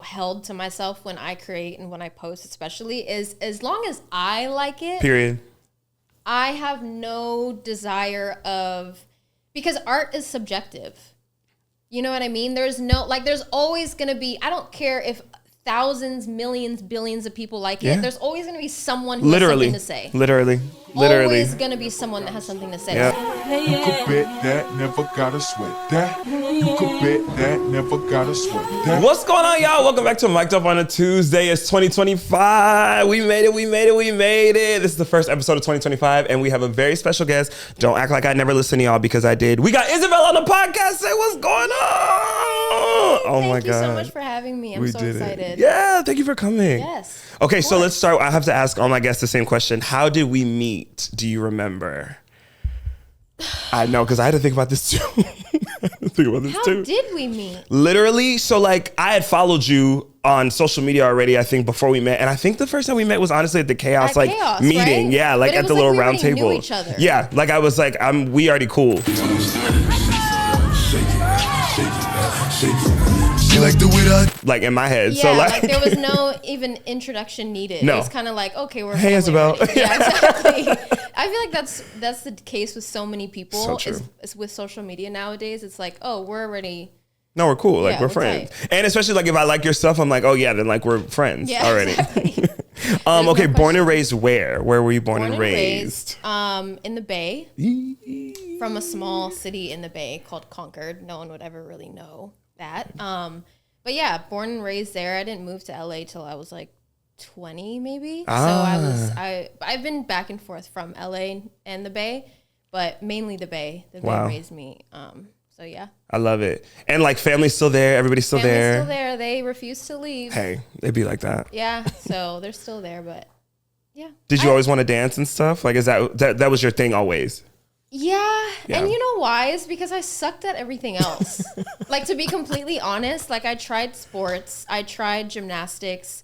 held to myself when I create and when I post especially is as long as I like it. Period. I have no desire of, because art is subjective. You know what I mean? There's always going to be, I don't care if thousands, millions, billions of people like it. There's always going to be someone who has something to say. Literally. Always going to be someone that has something to say. Yep. You could bet that, never gotta sweat that. You could bet that, never gotta sweat that. What's going on, y'all? Welcome back to Mic'd Up on a Tuesday. It's 2025. We made it. This is the first episode of 2025, and we have a very special guest. Don't act like I never listened to y'all, because I did. We got Ysabelle on the podcast. Say what's going on. Oh my God. Thank you so much for having me. I'm so excited. Yeah, thank you for coming. Yes. Okay, so let's start. I have to ask all my guests the same question. How did we meet? Do you remember? I know, because I had to think about this too. How did we meet? Literally, so like I had followed you on social media already, I think, before we met. And I think the first time we met was honestly at the Chaos meeting. Right? Yeah, like at the little round table. Knew each other. Yeah, like I was like, we already cool. Like in my head. Yeah, so like there was no even introduction needed. No. It was kind of like, okay, we're Hey, Ysabelle. Yeah, exactly. I feel like that's the case with so many people. So true. Is with social media nowadays. It's like, oh, we're already. No, we're cool. Like Yeah, we're we're friends. tight. And especially like if I like your stuff, I'm like, oh yeah, then like we're friends already. Exactly. Okay, born and raised where? Where were you born and raised? In the Bay. From a small city in the Bay called Concord. No one would ever really know that. But yeah, born and raised there. I didn't move to LA till I was like 20 maybe. So I've been back and forth from LA and the Bay, but mainly the Bay. The Bay raised me. So yeah. I love it. And like family's still there, everybody's still there. Still there. They refuse to leave. Hey, they be like that. Yeah, so they're still there, but yeah. Did you always want to dance and stuff? Like is that was your thing always? Yeah, and you know why? It's because I sucked at everything else. Like, to be completely honest, like I tried sports, I tried gymnastics,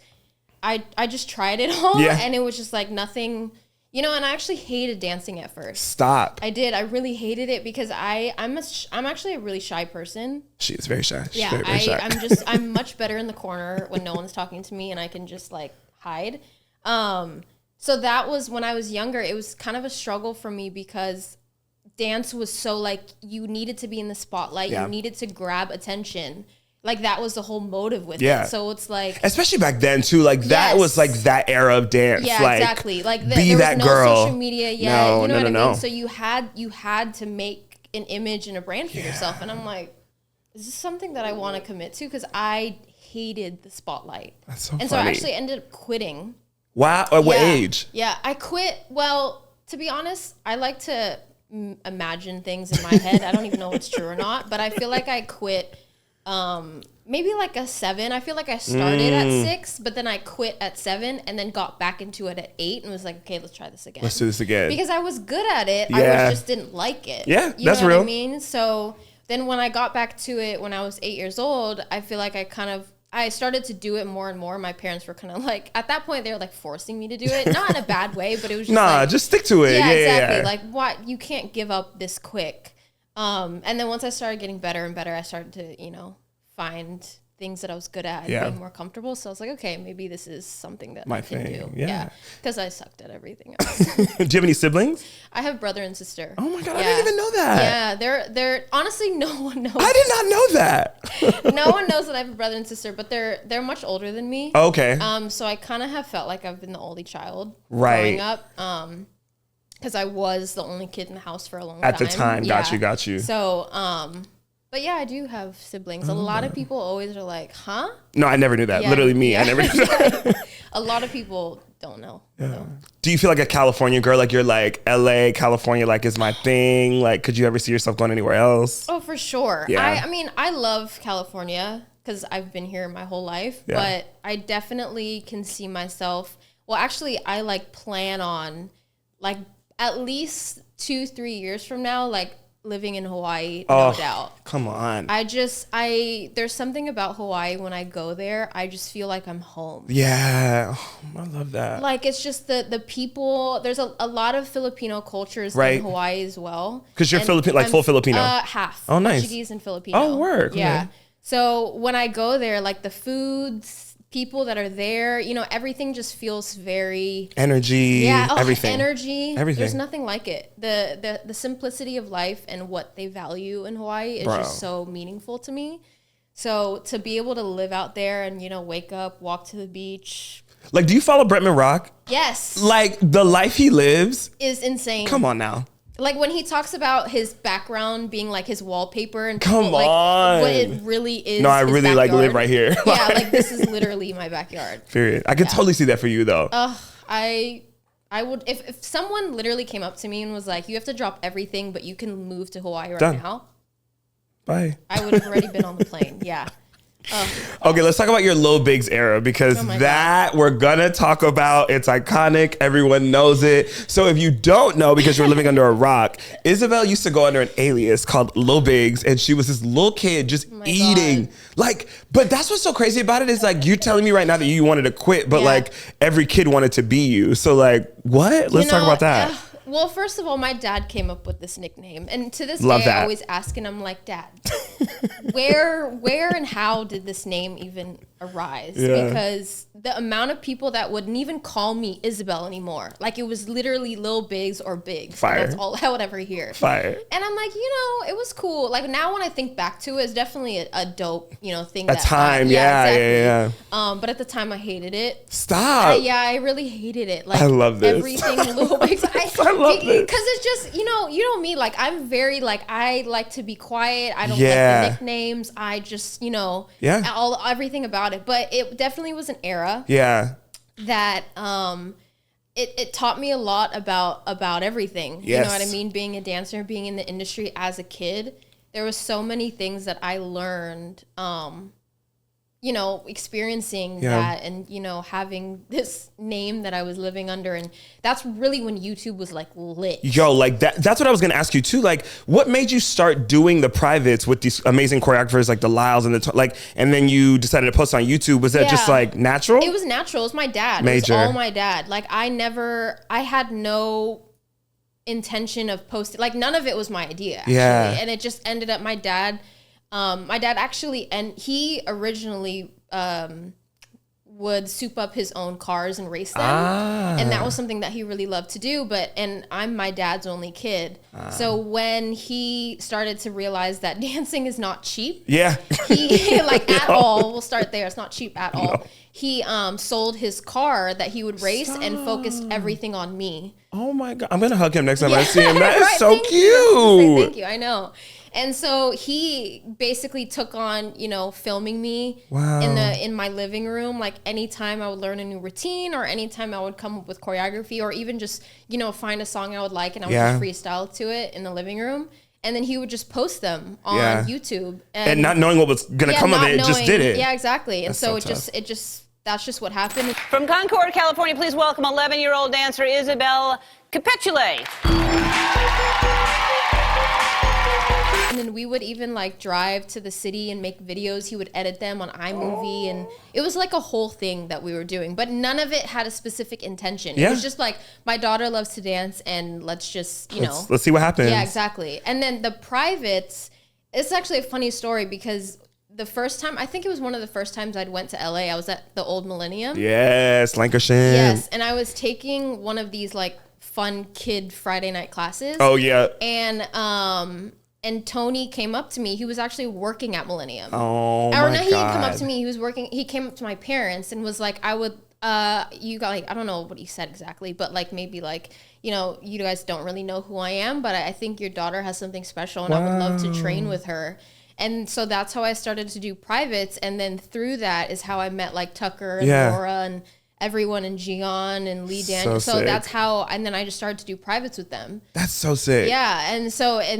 I just tried it all, and it was just like nothing, you know. And I actually hated dancing at first. Stop. I did. I really hated it because I'm actually a really shy person. She is very shy. She's Yeah, very shy. I'm much better in the corner when no one's talking to me, and I can just like hide. So that was when I was younger. It was kind of a struggle for me because dance was so like you needed to be in the spotlight. You needed to grab attention. Like that was the whole motive with it. So it's like, especially back then too, like that was like that era of dance. Yeah, like, exactly. Like be there that was no girl. social media yet. No, you know no, what no, I mean? no. So you had to make an image and a brand for yourself. And I'm like, is this something that I want to commit to? Because I hated the spotlight. That's so funny. And so I actually ended up quitting. Wow. At what age? Yeah, I quit. Well, to be honest, I like to imagine things in my head. I don't even know if it's true or not, but I feel like I quit maybe like a 7. I feel like I started at 6, but then I quit at 7 and then got back into it at 8 and was like, okay, let's try this again. Let's do this again. Because I was good at it. I just didn't like it. Yeah, you that's know real. What I mean? So then when I got back to it when I was 8 years old, I feel like I started to do it more and more. My parents were kind of like, at that point, they were like forcing me to do it. Not in a bad way, but it was just like, just stick to it. Yeah, exactly. Yeah. Like, what? You can't give up this quick. And then once I started getting better and better, I started to, find things that I was good at and being more comfortable. So I was like, okay, maybe this is something that I can do. Yeah. Because I sucked at everything else. Do you have any siblings? I have brother and sister. Oh my God, I didn't even know that. Yeah, they're honestly, no one knows. I did not know that. No one knows that I have a brother and sister, but they're much older than me. Okay. So I kind of have felt like I've been the only child growing up. Because I was the only kid in the house for a long time. At the time, got you. So, but yeah, I do have siblings. A lot of people always are like, huh? No, I never knew that. Literally me, I never knew that. A lot of people don't know. Yeah. So. Do you feel like a California girl? Like you're like, LA, California, like is my thing? Like, could you ever see yourself going anywhere else? Oh, for sure. Yeah. I mean, I love California because I've been here my whole life. Yeah. But I definitely can see myself. Well, actually, I like plan on like at least 2-3 years from now, like living in Hawaii, no doubt. Come on. There's something about Hawaii when I go there, I just feel like I'm home. Yeah. Oh, I love that. Like it's just the people, there's a lot of Filipino cultures in Hawaii as well. Because you're Filipino, like full Filipino? Half. Oh, nice. Portuguese and Filipino. Oh, work. Yeah. Okay. So when I go there, like the foods, people that are there, you know, everything just feels very energy, everything. Energy. Everything. There's nothing like it. The simplicity of life and what they value in Hawaii is just so meaningful to me. So to be able to live out there and, you know, wake up, walk to the beach. Like, do you follow Bretman Rock? Yes. Like, the life he lives is insane. Come on now. Like when he talks about his background being like his wallpaper and come like on, what it really is. No, I really backyard. like live right here. Yeah, like this is literally my backyard. Period. I could totally see that for you though. I would if someone literally came up to me and was like, "You have to drop everything, but you can move to Hawaii right now." Bye. I would have already been on the plane. Yeah. Okay, let's talk about your Lil Biggs era because we're gonna talk about. It's iconic. Everyone knows it. So if you don't know, because you're living under a rock, Ysabelle used to go under an alias called Lil Biggs, and she was this little kid just eating. Like, but that's what's so crazy about it is like you're telling me right now that you wanted to quit, but like every kid wanted to be you. So like, what? Let's talk about that. Well, first of all, my dad came up with this nickname, and to this day, I always ask, and I'm like, Dad, where and how did this name even arise? Yeah. Because the amount of people that wouldn't even call me Ysabelle anymore, like it was literally Lil Biggs or Biggs. Fire. That's all I would ever hear. Fire. And I'm like, you know, it was cool. Like now when I think back to it, it's definitely a dope, you know, thing. A time, yeah. But at the time, I hated it. Stop. I really hated it. Like I love this. Everything Lil Biggs. I love this. Because it's just, you know me, like I'm very like, I like to be quiet. I don't like the nicknames. I just, you know, everything about it. But it definitely was an era that it taught me a lot about everything. Yes. You know what I mean? Being a dancer, being in the industry as a kid, there was so many things that I learned, you know, experiencing that and, you know, having this name that I was living under. And that's really when YouTube was like lit. Yo, like that's what I was going to ask you too. Like what made you start doing the privates with these amazing choreographers like the LILs and and then you decided to post on YouTube? Was that just like natural? It was natural. It was my dad. Major. It was all my dad. Like I had no intention of posting, like none of it was my idea actually. And it just ended up my dad actually, and he originally would soup up his own cars and race them. And that was something that he really loved to do. And I'm my dad's only kid. So when he started to realize that dancing is not cheap. He like at all, we'll start there. It's not cheap at all. No. He sold his car that he would race and focused everything on me. Oh my God. I'm going to hug him next time I see him. That is so cute. Thank you. I know. And so he basically took on, you know, filming me in my living room. Like anytime I would learn a new routine or anytime I would come up with choreography or even just, you know, find a song I would like and I would just freestyle to it in the living room. And then he would just post them on YouTube. And not knowing what was going to come of it, just did it. Yeah, exactly. And so that's just what happened. From Concord, California, please welcome 11-year-old dancer Ysabelle Capitulate. And then we would even like drive to the city and make videos. He would edit them on iMovie, and it was like a whole thing that we were doing. But none of it had a specific intention. It was just like, my daughter loves to dance, and let's just, let's see what happens. Yeah, exactly. And then the privates, it's actually a funny story because the first time, I think it was one of the first times I'd went to LA, I was at the Old Millennium. Yes, Lancashire. Yes, and I was taking one of these like fun kid Friday night classes. Oh yeah. And Tony came up to me. He was actually working at Millennium. Oh, my God. He didn't come up to me. He came up to my parents and was like, you got like, I don't know what he said exactly, but like maybe like, you know, you guys don't really know who I am, but I think your daughter has something special and I would love to train with her. And so that's how I started to do privates. And then through that is how I met like Tucker and Laura and everyone in Gian and Lee Daniel. So that's how, and then I just started to do privates with them. That's so sick. Yeah. And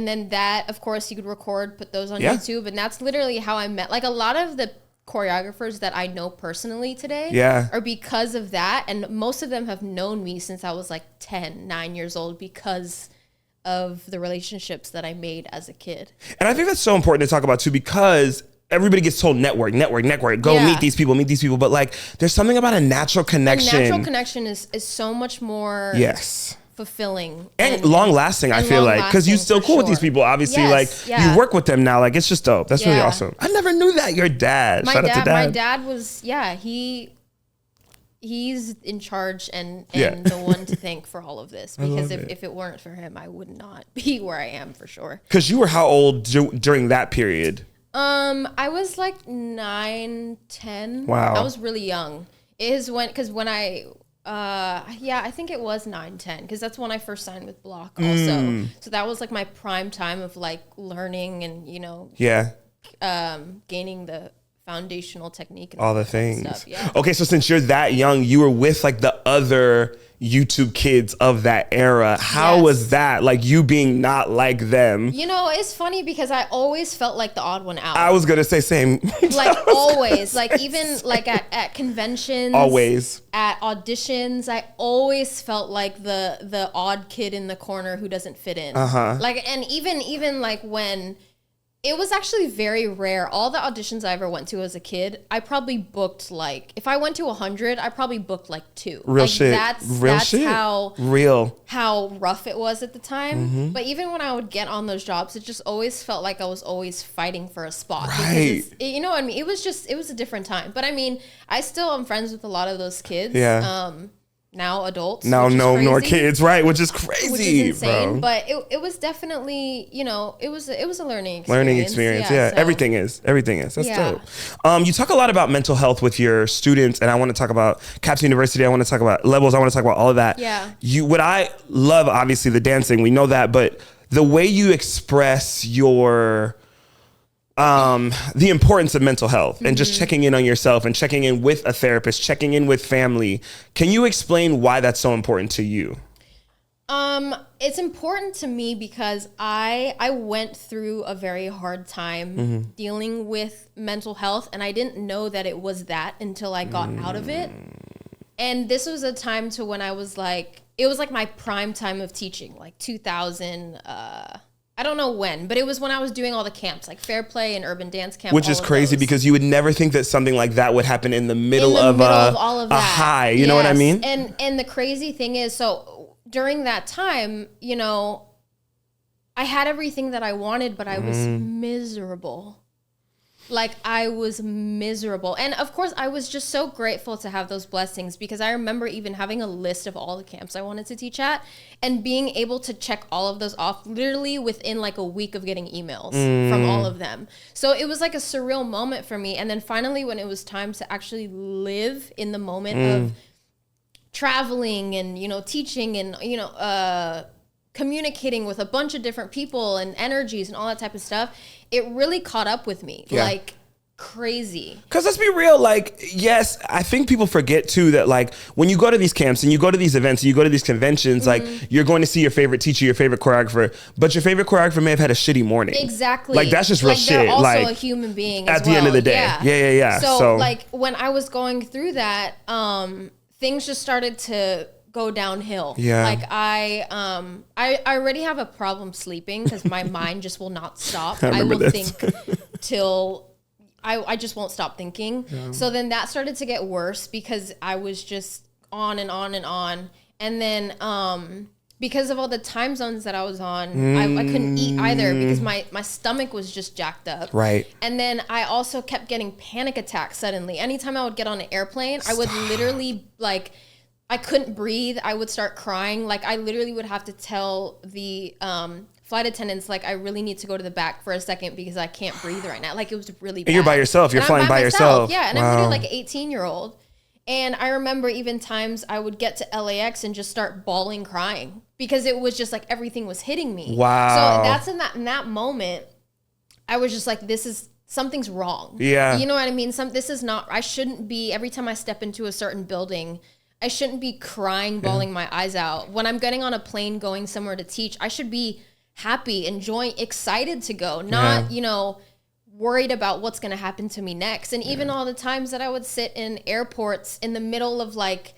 then that, of course, you could record, put those on YouTube. And that's literally how I met, like a lot of the choreographers that I know personally today are because of that. And most of them have known me since I was like 9 years old because of the relationships that I made as a kid. And I think that's so important to talk about too, because everybody gets told network. Go meet these people. But like, there's something about a natural connection. A natural connection is so much more fulfilling and long lasting. I feel like because you're still cool with these people. Obviously, you work with them now. Like it's just dope. That's really awesome. I never knew that. Your dad. Shout out to dad. My dad was he's in charge and the one to thank for all of this, because if it weren't for him, I would not be where I am for sure. Because you were how old during that period? I was like 9, 10. Wow. I was really young. When I think it was 9, 10, because that's when I first signed with Block also. So that was like my prime time of like learning and, gaining the foundational technique and all the things. Stuff. Yeah. Okay, so since you're that young, you were with like the other YouTube kids of that era. How was that? Like you being not like them? It's funny because I always felt like the odd one out. I was gonna say same. Like always, like even like at conventions, always at auditions, I always felt like the odd kid in the corner who doesn't fit in. Like, and even like when. It was actually very rare. All the auditions I ever went to as a kid, I probably booked like, if I went to 100, I probably booked like 2. Real like, shit. That's how rough it was at the time. Mm-hmm. But even when I would get on those jobs, it just always felt like I was always fighting for a spot. Right. You know what I mean? It was a different time. But I mean, I still am friends with a lot of those kids. Yeah. Now adults. Now no more kids, right? Which is crazy, which is insane, bro. But it was definitely, it was a learning experience. Learning experience, yeah. So. Everything is. That's dope. You talk a lot about mental health with your students, and I want to talk about Caps University. I want to talk about levels. I want to talk about all of that. Yeah. What I love, obviously, the dancing. We know that, but the way you express your the importance of mental health and just checking in on yourself and checking in with a therapist, checking in with family. Can you explain why that's so important to you? It's important to me because I went through a very hard time dealing with mental health, and I didn't know that it was that until I got out of it. And this was a time to when I was like, it was like my prime time of teaching, like 2000, I don't know when, but it was when I was doing all the camps, like Fair Play and Urban Dance Camp. Which is crazy because you would never think that something like that would happen in the middle of all of a high. You know what I mean? And the crazy thing is, so during that time, I had everything that I wanted, but I was miserable. Like I was miserable. And of course I was just so grateful to have those blessings, because I remember even having a list of all the camps I wanted to teach at and being able to check all of those off literally within like a week of getting emails from all of them. So it was like a surreal moment for me. And then finally when it was time to actually live in the moment of traveling and, teaching and, communicating with a bunch of different people and energies and all that type of stuff, it really caught up with me like crazy. Because let's be real, like, yes, I think people forget too that like when you go to these camps and you go to these events and you go to these conventions, like you're going to see your favorite teacher, your favorite choreographer, but your favorite choreographer may have had a shitty morning. Exactly. Like that's just real shit. They're also like a human being at the end of the day. Yeah. So like when I was going through that, things just started to go downhill. Yeah. Like I already have a problem sleeping because my mind just will not stop. I will think till I just won't stop thinking. Yeah. So then that started to get worse because I was just on and on and on. And then because of all the time zones that I was on, I couldn't eat either because my stomach was just jacked up. Right. And then I also kept getting panic attacks suddenly. Anytime I would get on an airplane, I would literally like, I couldn't breathe. I would start crying. Like I literally would have to tell the flight attendants, like, I really need to go to the back for a second because I can't breathe right now. Like it was really bad. And you're by yourself. You're flying by yourself. Yeah. And I'm literally like an 18-year-old. And I remember even times I would get to LAX and just start bawling, crying because it was just like everything was hitting me. Wow. So that's in that moment, I was just like, something's wrong. Yeah. You know what I mean? This is not, I shouldn't be, every time I step into a certain building, I shouldn't be crying, bawling my eyes out. When I'm getting on a plane going somewhere to teach, I should be happy, enjoying, excited to go, not, worried about what's going to happen to me next. And even all the times that I would sit in airports in the middle of like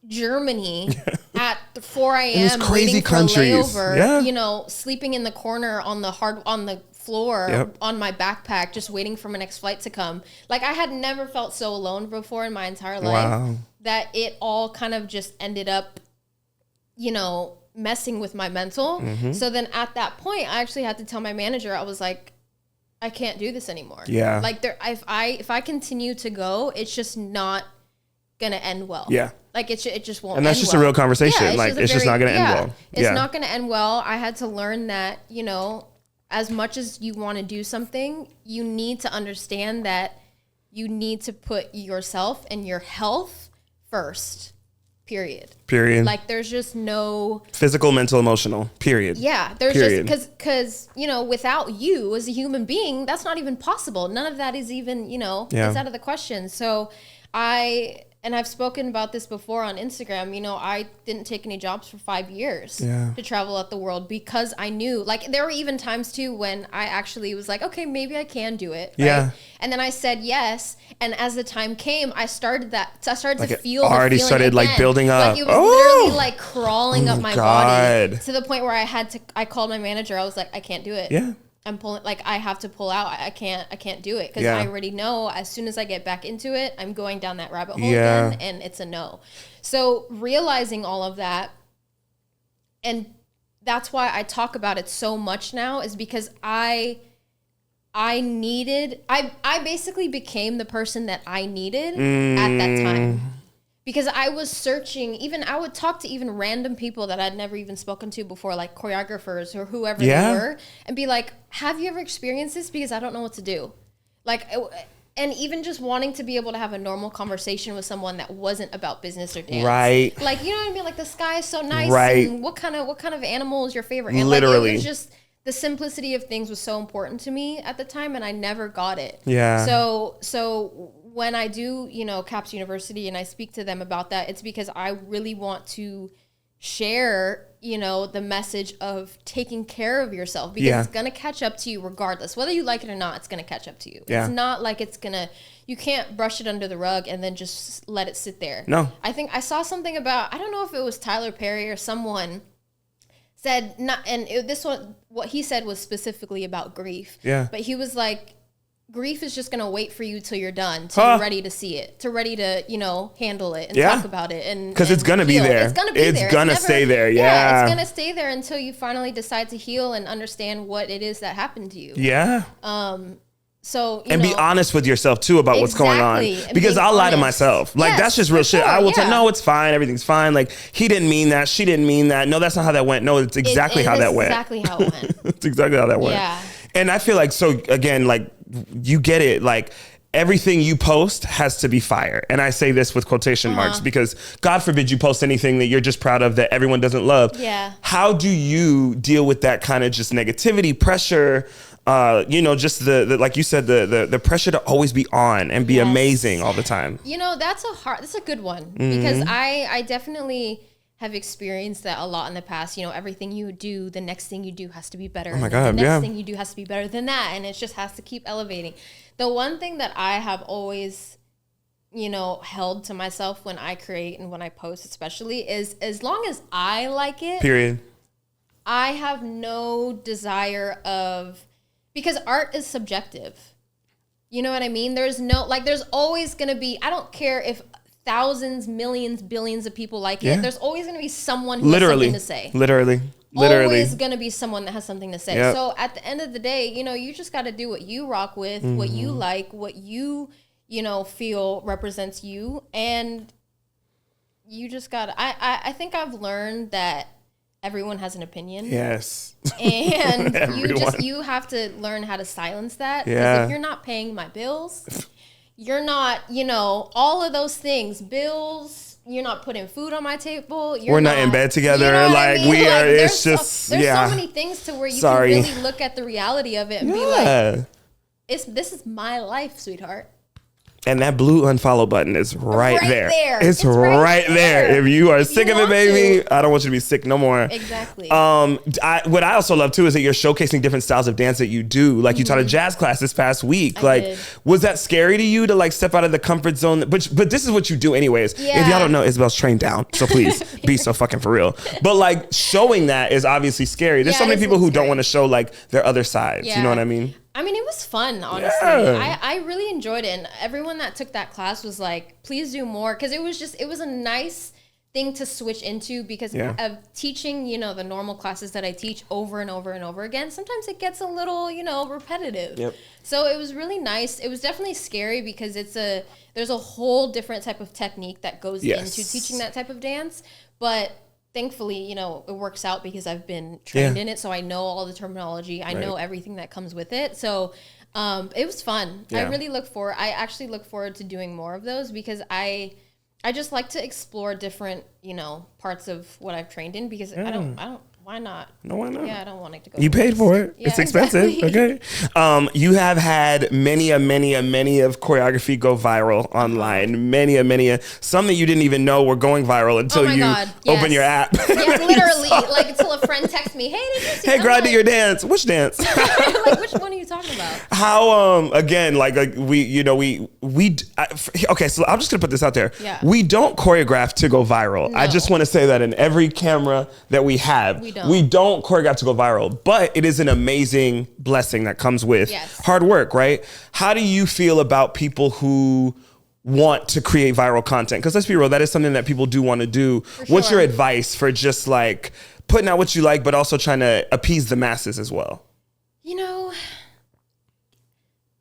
Germany at 4 a.m. waiting for a layover, sleeping in the corner on the floor on my backpack, just waiting for my next flight to come. Like I had never felt so alone before in my entire life that it all kind of just ended up messing with my mental. So then at that point, I actually had to tell my manager, I was like, I can't do this anymore. Yeah. Like if I continue to go, it's just not gonna end well. Yeah. Like it just won't. And that's just a real conversation. Yeah, it's just not gonna end well. It's not gonna end well. I had to learn that, as much as you want to do something, you need to understand that you need to put yourself and your health first. Period. Like there's just no physical, mental, emotional. Period. Yeah. There's just because without you as a human being, that's not even possible. None of that is even it's out of the question. So I've spoken about this before on Instagram. I didn't take any jobs for 5 years to travel out the world because I knew, like, there were even times too when I actually was like, okay, maybe I can do it. Right? Yeah. And then I said yes. And as the time came, I started to feel already the started again. like building up. Like it was literally like crawling up my body to the point where I called my manager. I was like, I can't do it. Yeah. I'm pulling, like I have to pull out. I can't do it because I already know as soon as I get back into it, I'm going down that rabbit hole again, and it's a no. So realizing all of that, and that's why I talk about it so much now, is because I basically became the person that I needed at that time. Because I was searching, I would talk to even random people that I'd never even spoken to before, like choreographers or whoever they were, and be like, have you ever experienced this? Because I don't know what to do. Like, and even just wanting to be able to have a normal conversation with someone that wasn't about business or dance. Right. Like, you know what I mean? Like, the sky is so nice. Right. And what kind of animal is your favorite animal? Literally. Like, it was just, the simplicity of things was so important to me at the time, and I never got it. Yeah. So when I do, CAPS University and I speak to them about that, it's because I really want to share, the message of taking care of yourself, because it's going to catch up to you regardless. Whether you like it or not, it's going to catch up to you. Yeah. It's not like you can't brush it under the rug and then just let it sit there. No. I think I saw something about, I don't know if it was Tyler Perry or someone said, what he said was specifically about grief. Yeah. But he was like, grief is just going to wait for you till you're done, till you're ready to see it, till ready to, handle it and talk about it. And because it's going to be there. It's going to be there. It's going to stay there. Yeah. It's going to stay there until you finally decide to heal and understand what it is that happened to you. Yeah. So, be honest with yourself too about what's going on, because I'll lie to myself. Like, that's just real shit. I will tell, no, it's fine. Everything's fine. Like, he didn't mean that. She didn't mean that. No, that's not how that went. No, it's exactly how that went. Exactly how it went. It's exactly how that went. Yeah. And I feel like, so again, like, you get it. Like, everything you post has to be fire. And I say this with quotation marks, because God forbid you post anything that you're just proud of that everyone doesn't love. Yeah. How do you deal with that kind of just negativity, pressure, just the like you said, the pressure to always be on and be amazing all the time? That's a good one, because I definitely have experienced that a lot in the past. Everything you do, the next thing you do has to be better. Oh my God, the next thing you do has to be better than that. And it just has to keep elevating. The one thing that I have always, held to myself when I create and when I post especially is, as long as I like it, period, I have no desire of, because art is subjective. You know what I mean? There's always going to be, I don't care if thousands, millions, billions of people like it. There's always going to be someone who has something to say. Literally. Always going to be someone that has something to say. Yep. So at the end of the day, you just got to do what you rock with, what you like, what you, feel represents you. And you just got to, I think I've learned that everyone has an opinion. Yes. And you have to learn how to silence that. Because if you're not paying my bills, you're not, all of those things, bills, you're not putting food on my table. We're not in bed together. We are, it's just, there's so many things to where you can really look at the reality of it and be like, this is my life, sweetheart. And that blue unfollow button is right there. It's right there. If you are sick of it, baby, I don't want you to be sick no more. Exactly. What I also love too is that you're showcasing different styles of dance that you do. Like, you taught a jazz class this past week. Was that scary to you to like step out of the comfort zone? But this is what you do anyways. Yeah. If y'all don't know, Ysabelle's trained down. So please be so fucking for real. But like, showing that is obviously scary. There's so many people who don't want to show like their other sides. Yeah. You know what I mean? I mean, it was fun, honestly. Yeah. I really enjoyed it. And everyone that took that class was like, please do more. Because it was a nice thing to switch into because of teaching, the normal classes that I teach over and over and over again. Sometimes it gets a little, repetitive. Yep. So it was really nice. It was definitely scary because there's a whole different type of technique that goes into teaching that type of dance. But thankfully, it works out because I've been trained in it. So I know all the terminology. I know everything that comes with it. So it was fun. I actually look forward to doing more of those because I just like to explore different, parts of what I've trained in because I don't, why not? No, why not? Yeah, I don't want it to go. You paid for it. Yeah, it's expensive. exactly. Okay. You have had many of choreography go viral online. Many. Some that you didn't even know were going viral until you open your app. Yeah, literally. Like until a friend texts me, "Hey, did you see?" Hey, girl, I did your dance. Which dance? Like, which one are you talking about? How again, okay, so I'm just gonna put this out there. Yeah. We don't choreograph to go viral. No. I just want to say that in every camera that we have, we don't choreograph to go viral, but it is an amazing blessing that comes with hard work, right? How do you feel about people who want to create viral content? Because let's be real, that is something that people do want to do. What's your advice for just like putting out what you like, but also trying to appease the masses as well?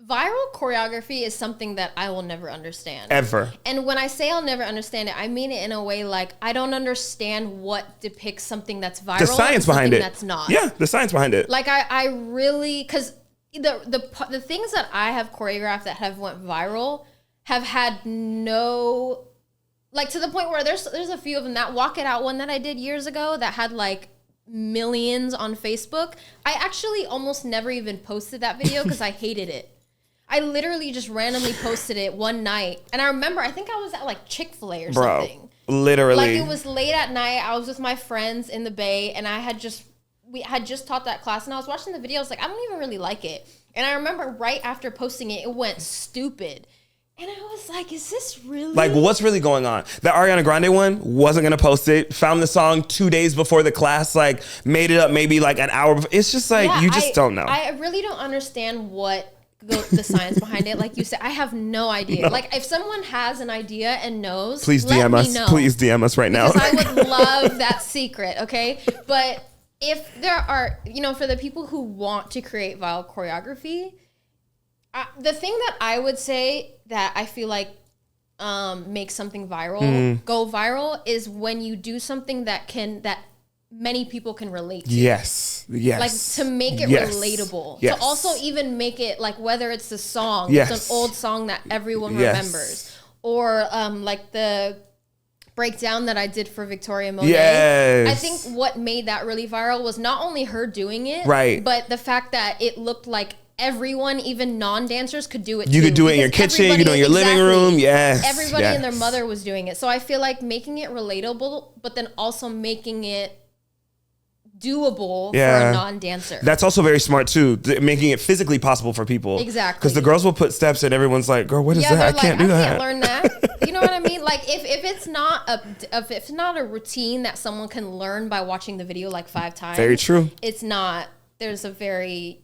Viral choreography is something that I will never understand. Ever. And when I say I'll never understand it, I mean it in a way like I don't understand what depicts something that's viral. The science behind it. That's not. Yeah, the science behind it. Like I really, because the things that I have choreographed that have went viral have had no, like to the point where there's a few of them. That Walk It Out one that I did years ago that had like millions on Facebook. I actually almost never even posted that video because I hated it. I literally just randomly posted it one night. And I remember, I think I was at like Chick-fil-A or something. Literally. Like it was late at night. I was with my friends in the Bay and we had just taught that class and I was watching the video. I was like, I don't even really like it. And I remember right after posting it, it went stupid. And I was like, is this really? Like, what's really going on? The Ariana Grande one, wasn't going to post it. Found the song 2 days before the class, like made it up maybe like an hour before. It's just like, you just don't know. I really don't understand what the science behind it. Like you said, I have no idea. No. Like if someone has an idea and knows, please DM us. Please DM us right now. Because I would love that secret, okay? But if there are, for the people who want to create viral choreography, the thing that I would say that I feel like makes something viral, go viral, is when you do something that many people can relate to. Yes. Like to make it relatable. To also even make it like whether it's the song, it's an old song that everyone remembers. Or like the breakdown that I did for Victoria Monet. Yes. I think what made that really viral was not only her doing it, but the fact that it looked like everyone, even non-dancers, could do it. You could do it in your kitchen, you could do it in your living room. Yes. Everybody and their mother was doing it. So I feel like making it relatable, but then also making it doable for a non-dancer. That's also very smart too, making it physically possible for people. Exactly. Because the girls will put steps and everyone's like, girl, what is that? I can't do that. I can't learn that. You know what I mean? Like if it's not a routine that someone can learn by watching the video like 5 times. Very true. It's not, there's a very,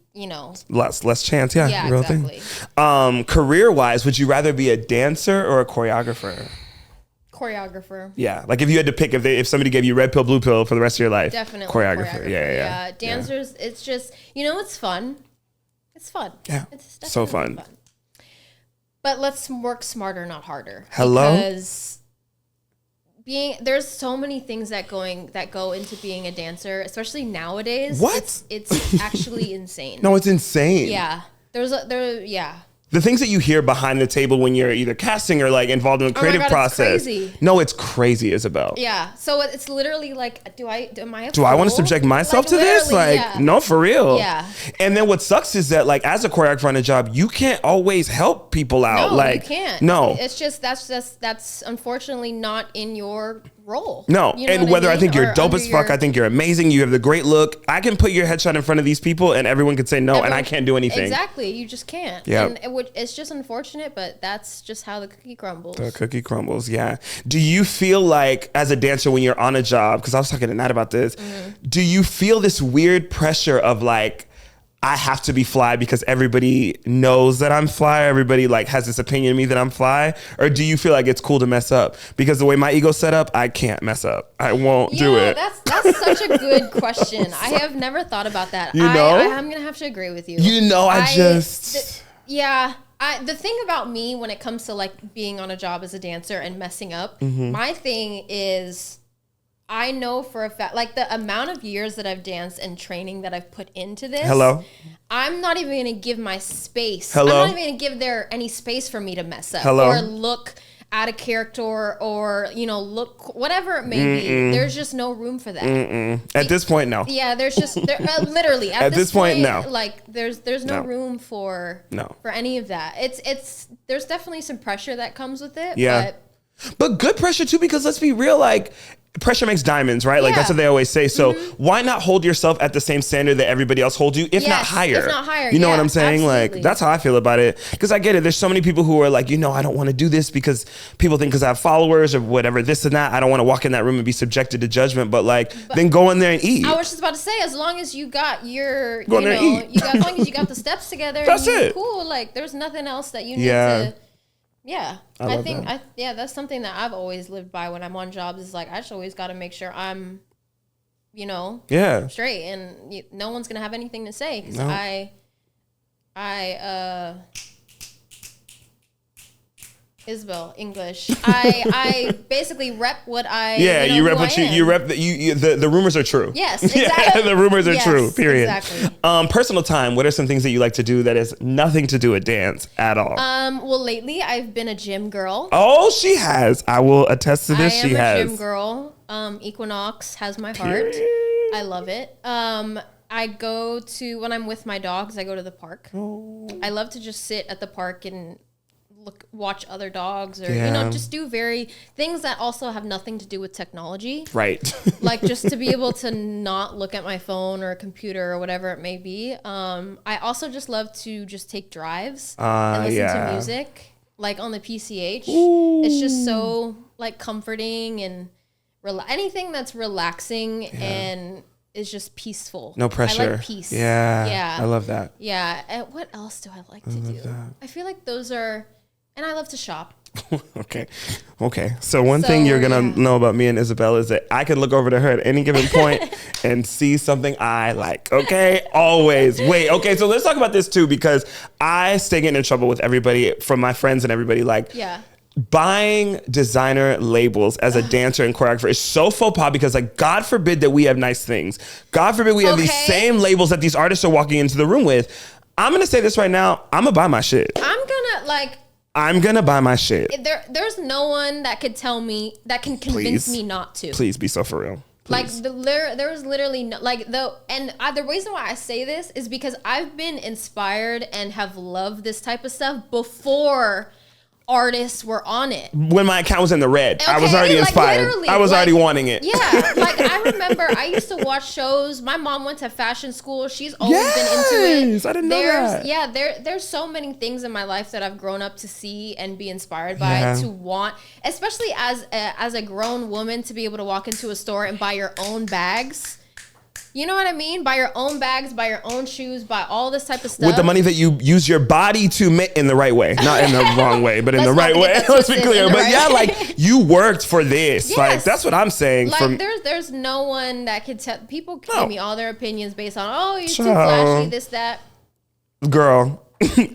less chance. Yeah, real exactly. Thing. Career-wise, would you rather be a dancer or a choreographer? Choreographer. Yeah, like if you had to pick, if somebody gave you red pill, blue pill for the rest of your life, definitely choreographer. Yeah. Dancers, it's just it's fun. It's fun. Yeah, it's definitely so fun. But let's work smarter, not harder. Hello. Because there's so many things that go into being a dancer, especially nowadays. What? It's actually insane. No, it's insane. Yeah. The things that you hear behind the table when you're either casting or like involved in the creative process. It's crazy. No, it's crazy, Ysabelle. Yeah. So it's literally like, do I want to subject myself to this? Like, no, for real. Yeah. And then what sucks is that like as a choreographer on a job, you can't always help people out. No, like, you can't. No. It's just that's unfortunately not in your role. No. You know and whether I think you're dope as fuck, I think you're amazing, you have the great look, I can put your headshot in front of these people and everyone could say no, and I can't do anything. Exactly. You just can't. Yeah. And it's just unfortunate, but that's just how the cookie crumbles. The cookie crumbles, yeah. Do you feel like, as a dancer, when you're on a job, because I was talking to Nat about this, do you feel this weird pressure of like, I have to be fly because everybody knows that I'm fly. Everybody like has this opinion of me that I'm fly. Or do you feel like it's cool to mess up? Because the way my ego's set up, I can't mess up. I won't do it. That's such a good question. I have never thought about that. You know? I'm going to have to agree with you. You know, The thing about me when it comes to like being on a job as a dancer and messing up, my thing is I know for a fact, like the amount of years that I've danced and training that I've put into this. I'm not even going to give my space. I'm not even going to give there any space for me to mess up or look out of character or, you know, look, whatever it may be. There's just no room for that. At this point, no. Yeah, there's just, literally, at this point, no. Like, there's no room for any of that. There's definitely some pressure that comes with it. Yeah. But good pressure too, because let's be real, like, pressure makes diamonds, right? Like that's what they always say. So why not hold yourself at the same standard that everybody else holds you, if not higher? If not higher, you know what I'm saying? Absolutely. Like that's how I feel about it. Because I get it. There's so many people who are like, you know, I don't want to do this because people think because I have followers or whatever, this and that. I don't want to walk in that room and be subjected to judgment. But then go in there and eat. I was just about to say, as long as you got your, as long as you got the steps together, that's it. Cool. Like there's nothing else that you need to. Yeah, I think that's something that I've always lived by when I'm on jobs. Is like I just always got to make sure I'm, straight, and no one's gonna have anything to say because Ysabelle English. I basically rep what I you rep what you rep. The rumors are true. Yes, exactly. The rumors are true. Period. Exactly. Personal time. What are some things that you like to do that has nothing to do with dance at all? Well, lately I've been a gym girl. Oh, she has. I will attest to this. I am a gym girl. Equinox has my heart. Period. I love it. I go to when I'm with my dogs. I go to the park. Oh. I love to just sit at the park and watch other dogs or just do things that also have nothing to do with technology, right? Like just to be able to not look at my phone or a computer or whatever it may be. I also just love to just take drives and listen to music like on the PCH. It's just so like comforting and anything that's relaxing and is just peaceful. No pressure. I like peace. Yeah. I love that. Yeah. And what else do I like to do? I feel like those are. And I love to shop. Okay. So one thing you're going to know about me and Ysabelle is that I can look over to her at any given point and see something I like. Okay. Always. Wait. Okay. So let's talk about this too, because I stay getting in trouble with everybody from my friends and everybody buying designer labels as a dancer and choreographer is so faux pas because like, God forbid that we have nice things. God forbid we have these same labels that these artists are walking into the room with. I'm going to say this right now. I'm going to buy my shit. I'm going to buy my shit. There's no one that could tell me, that can convince me not to. Please be so for real. Please. Like there was literally no, the reason why I say this is because I've been inspired and have loved this type of stuff before artists were on it. When my account was in the red, I was already inspired. I was already wanting it. Yeah, like I remember I used to watch shows. My mom went to fashion school. She's always been into it. I didn't know that. Yeah, there's so many things in my life that I've grown up to see and be inspired by, to want, especially as a grown woman, to be able to walk into a store and buy your own bags. You know what I mean? Buy your own bags, buy your own shoes, buy all this type of stuff. With the money that you use your body to make in the right way. Not in the wrong way, but in the right way. Let's be clear. But like you worked for this. Yes. Like that's what I'm saying. Like there's no one that could tell. People give me all their opinions based on, you're too flashy, this, that. Girl.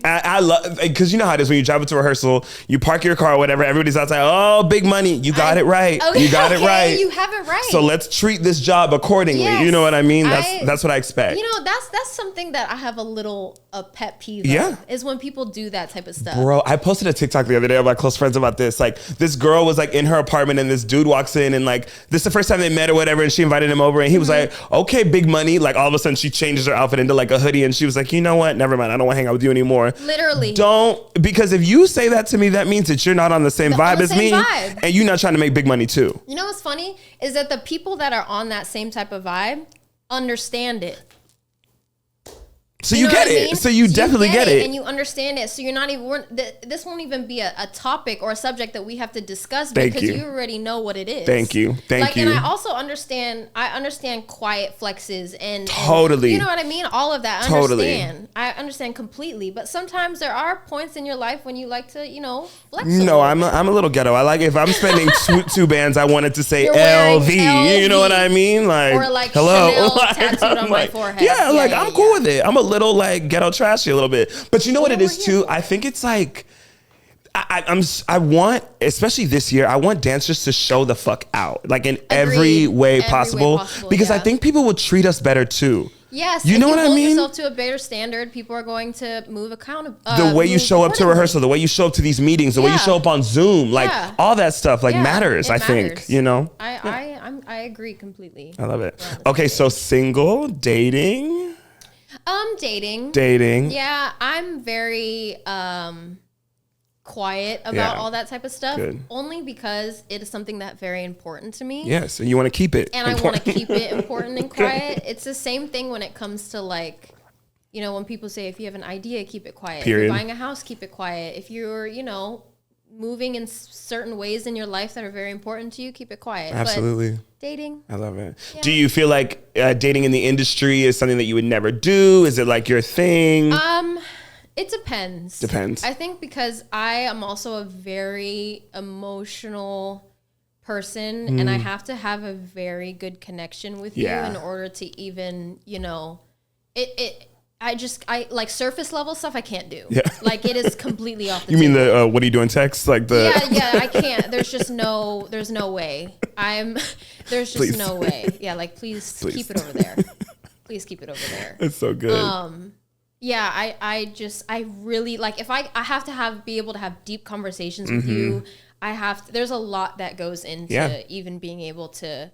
I love, because you know how it is when you drive into rehearsal, you park your car or whatever, everybody's outside, oh, big money. You got it right. Okay, you got it right. You have it right. So let's treat this job accordingly. Yes, you know what I mean? That's what I expect. You know, that's something that I have a pet peeve of, is when people do that type of stuff. Bro, I posted a TikTok the other day of my close friends about this. Like, this girl was like in her apartment and this dude walks in and like, this is the first time they met or whatever, and she invited him over and he was like, okay, big money. Like all of a sudden she changes her outfit into like a hoodie and she was like, you know what? Never mind. I don't want to hang out with you anymore. Literally. Because if you say that to me, that means that you're not on the same vibe as me and you're not trying to make big money too. You know what's funny is that the people that are on that same type of vibe understand it. So you get it. So you definitely get it. And you understand it. So you're not even, this won't even be a topic or a subject that we have to discuss Thank because you. you already know what it is. Thank you. Thank you. And I also understand quiet flexes and totally. You know what I mean? All of that. I understand completely. But sometimes there are points in your life when you like to, flex. No, I'm a little ghetto. I like if I'm spending two bands, I want it to say LV. LV. You know what I mean? Like, or like hello. Chanel tattooed on my forehead. Yeah, I'm cool with it. I'm a little like ghetto trashy a little bit. But you know what it is too? I think it's like I want, especially this year, I want dancers to show the fuck out, like in every way possible, because I think people will treat us better too. Yes, you know what I mean? If you hold yourself to a better standard, people are going to move accountable. The way you show up to rehearsal, the way you show up to these meetings, the way you show up on Zoom, like all that stuff, like matters. I think, I agree completely. I love it. Okay, so single, dating. Dating. Yeah, I'm very quiet about all that type of stuff. Good. Only because it is something that's very important to me. Yes, and you want to keep it. And I want to keep it important and quiet. It's the same thing when it comes to like, when people say if you have an idea, keep it quiet. Period. If you're buying a house, keep it quiet. If you're, moving in certain ways in your life that are very important to you, keep it quiet. Absolutely. But dating. I love it. Yeah. Do you feel like dating in the industry is something that you would never do? Is it like your thing? It depends. I think because I am also a very emotional person and I have to have a very good connection with you in order to even, I like surface level stuff I can't do. Yeah. Like it is completely off the table. You mean the what are you doing text? Like the Yeah, I can't. There's no way. There's just no way. Yeah, like please keep it over there. Please keep it over there. It's so good. Yeah, I really like if I have to be able to have deep conversations with you. There's a lot that goes into even being able to,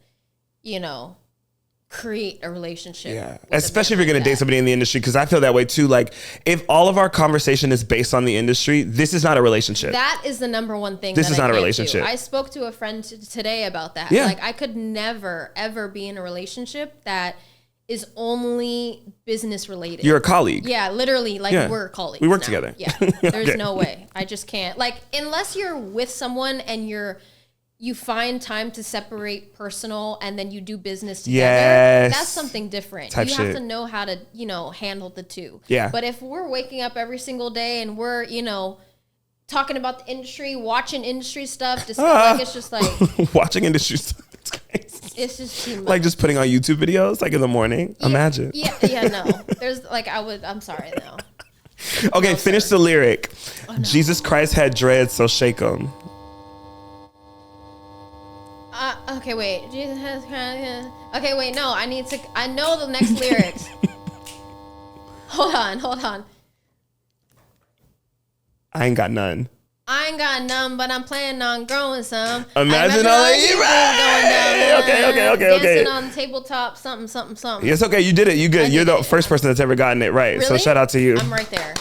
create a relationship. Yeah. Especially if you're going to date somebody in the industry, because I feel that way too. Like if all of our conversation is based on the industry, this is not a relationship. That is the number one thing. This is not a relationship. I spoke to a friend today about that. Yeah. Like I could never, ever be in a relationship that is only business related. You're a colleague. Yeah, literally, like we're colleagues. We work now. together. Yeah, there's no way. I just can't. Like, unless you're with someone and you find time to separate personal and then you do business together, that's something different. You have to know how to, handle the two. Yeah. But if we're waking up every single day and we're, talking about the industry, watching industry stuff, like it's just like watching industry stuff. It's crazy. It's just too much. Like just putting on YouTube videos like in the morning. Yeah, Imagine. No. There's like I'm sorry no. Okay, finish the lyric. Oh, no. Jesus Christ had dreads, so shake 'em. Okay, wait. Jesus has okay, wait, no, I know the next lyrics. Hold on. I ain't got none. I ain't got none, but I'm planning on growing some. Imagine all that you right. Okay. Dancing on the tabletop, something. Yes, okay, you did it. You good. You're the first person that's ever gotten it right. Really? So shout out to you. I'm right there.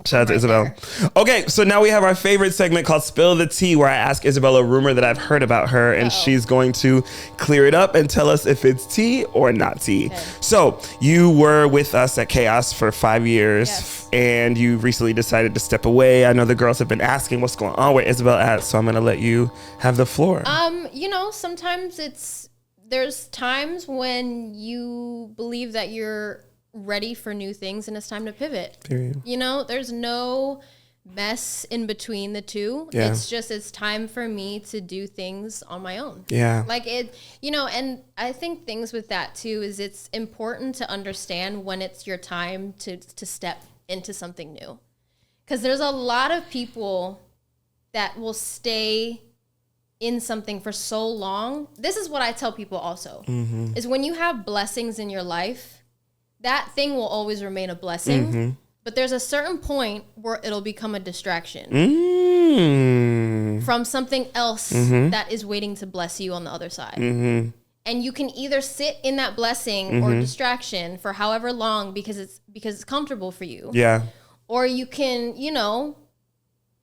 Shout out to Ysabelle. Okay, so now we have our favorite segment called Spill the Tea, where I ask Ysabelle a rumor that I've heard about her, and she's going to clear it up and tell us if it's tea or not tea. Okay. So you were with us at Chaos for 5 years, and you recently decided to step away. I know the girls have been asking what's going on, where Ysabelle at, so I'm going to let you have the floor. Sometimes there's times when you believe that you're ready for new things and it's time to pivot. Period. There's no mess in between the two. Yeah. It's time for me to do things on my own. Yeah. Like it, and I think things with that too is it's important to understand when it's your time to step into something new. Because there's a lot of people that will stay in something for so long. This is what I tell people also, is when you have blessings in your life, that thing will always remain a blessing, but there's a certain point where it'll become a distraction from something else that is waiting to bless you on the other side. And you can either sit in that blessing or distraction for however long because it's comfortable for you. Yeah. Or you can,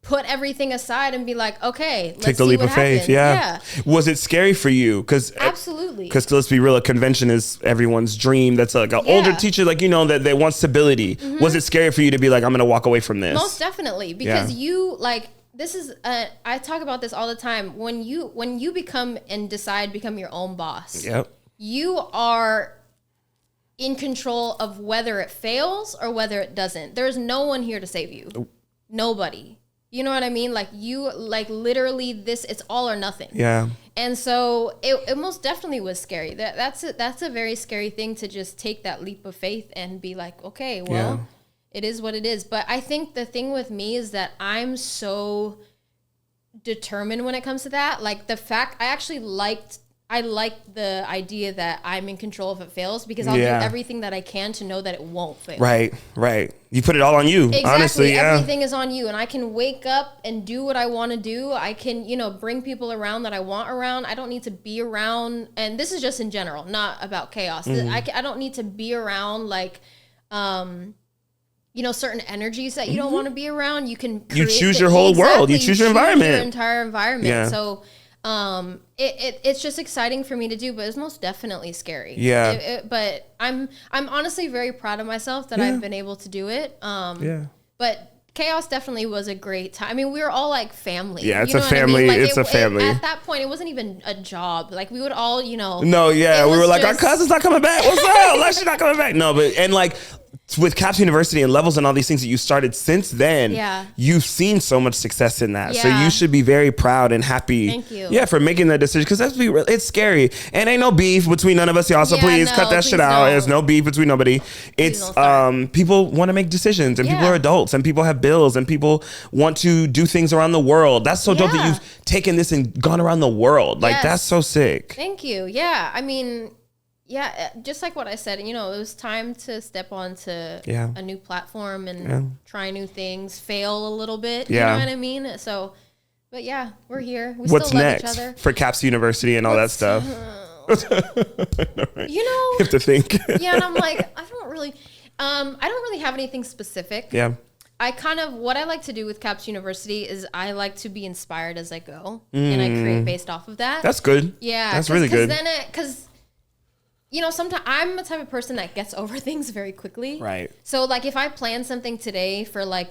put everything aside and be like, okay, let's take the see leap what of faith. happens. Yeah. Was it scary for you? Absolutely. Because let's be real, a convention is everyone's dream. That's like an older teacher, like, that they want stability. Was it scary for you to be like, I'm going to walk away from this? Most definitely, because you like, this is I talk about this all the time. When you become and become your own boss, you are in control of whether it fails or whether it doesn't. There's no one here to save you. Nobody. You know what I mean? Like literally it's all or nothing. Yeah. And so it most definitely was scary. That's a very scary thing to just take that leap of faith and be like, okay, well, it is what it is. But I think the thing with me is that I'm so determined when it comes to that. Like the fact I like the idea that I'm in control if it fails, because I'll do everything that I can to know that it won't fail. Right. You put it all on you. Exactly. Honestly, Everything is on you, and I can wake up and do what I want to do. I can, bring people around that I want around. I don't need to be around, and this is just in general, not about chaos. I don't need to be around like, certain energies that you don't want to be around. You can choose your whole world. You choose your environment. Your entire environment. Yeah. So it's just exciting for me to do, but it's most definitely scary. Yeah. But I'm honestly very proud of myself that I've been able to do it. But chaos definitely was a great time. I mean, we were all like family. Yeah, it's a family. Like, it's a family. At that point, it wasn't even a job. Like we would all, No, yeah, we were like, our cousin's not coming back. What's up? Like, she's not coming back. No, but and like, with Caps University and Levels and all these things that you started since then, you've seen so much success in that. So you should be very proud and happy. Thank you. Yeah, for making that decision, because it's scary. And ain't no beef between none of us, y'all. So please cut that shit out. There's no beef between nobody. It's people want to make decisions, and people are adults, and people have bills, and people want to do things around the world. That's so dope that you've taken this and gone around the world. Like that's so sick. Thank you. Yeah, I mean, just like what I said, it was time to step onto a new platform and try new things, fail a little bit. You know what I mean? So, but we're here. We What's still love next each other. For Caps University and all that stuff? You have to think. Yeah, and I'm like, I don't really have anything specific. Yeah. What I like to do with Caps University is I like to be inspired as I go, and I create based off of that. That's good. Yeah. That's really good. Because sometimes I'm the type of person that gets over things very quickly. Right. So like if I plan something today for like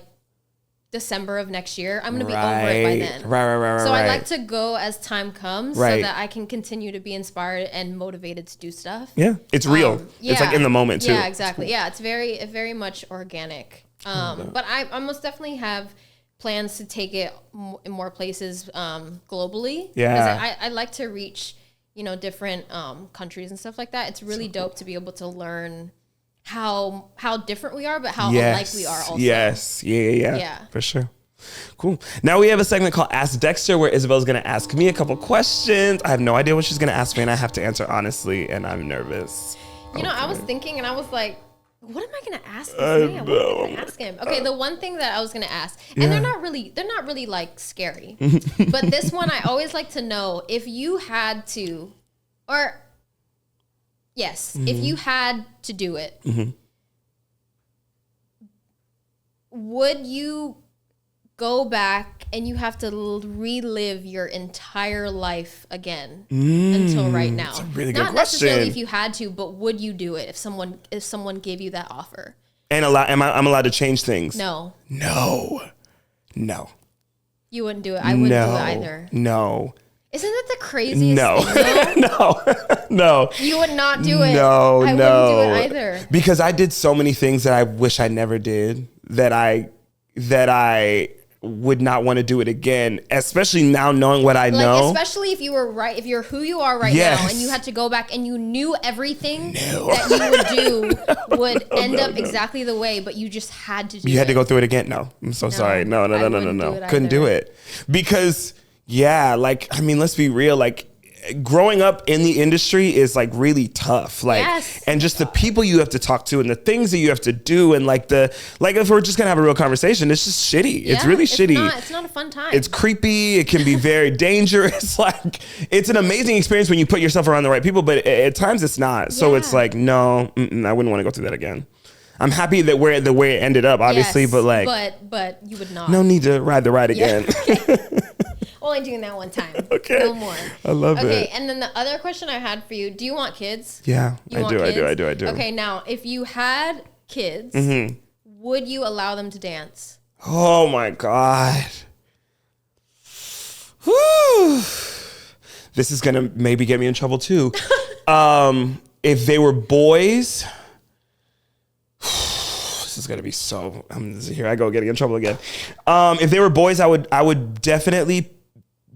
December of next year, I'm going to be over it by then. Right. So I like to go as time comes so that I can continue to be inspired and motivated to do stuff. Yeah. It's real. It's like in the moment too. Yeah, exactly. Cool. Yeah. It's very much organic. But I most definitely have plans to take it in more places globally. Yeah. Because I like to reach different countries and stuff like that. It's really dope to be able to learn how different we are, but how alike we are also. Yes. Yeah. For sure. Cool. Now we have a segment called Ask Dexter, where Ysabelle's going to ask me a couple questions. I have no idea what she's going to ask me, and I have to answer honestly, and I'm nervous. I was thinking, and I was like, what am I going to ask this man? What am I going to ask him? Okay, the one thing that I was going to ask, and they're not really like scary, but this one I always like to know if you had to, if you had to do it, would you go back and you have to relive your entire life again until right now? That's a really good Not question. necessarily if you had to, but would you do it if someone gave you that offer? And I'm allowed to change things? No. You wouldn't do it. I wouldn't do it either. No. Isn't that the craziest thing? No. You would not do it. No. I wouldn't do it either. Because I did so many things that I wish I never did, that I would not want to do it again, especially now knowing what I know. Especially if you're who you are right now, and you had to go back and you knew everything that you would do would end up exactly the way, but you just had to do it. You had to go through it again? No. I'm so sorry. No. Couldn't do it. Because, let's be real. Growing up in the industry is really tough. And just the people you have to talk to and the things that you have to do, and if we're just gonna have a real conversation, it's just shitty. It's really shitty. It's not a fun time. It's creepy. It can be very dangerous. It's an amazing experience when you put yourself around the right people, but at times it's not. So it's no, I wouldn't want to go through that again. I'm happy that we're the way it ended up, obviously, Yes, but like, but you would not. no need to ride the ride Yeah. again. Okay. Only doing that one time. Okay. No more. I love it. Okay, and then the other question I had for you, do you want kids? Yeah, You I want do. kids? Okay, now, if you had kids, would you allow them to dance? Oh my God. Whew. This is gonna maybe get me in trouble too. If they were boys, this is gonna be so. Here I go getting in trouble again. If they were boys, I would definitely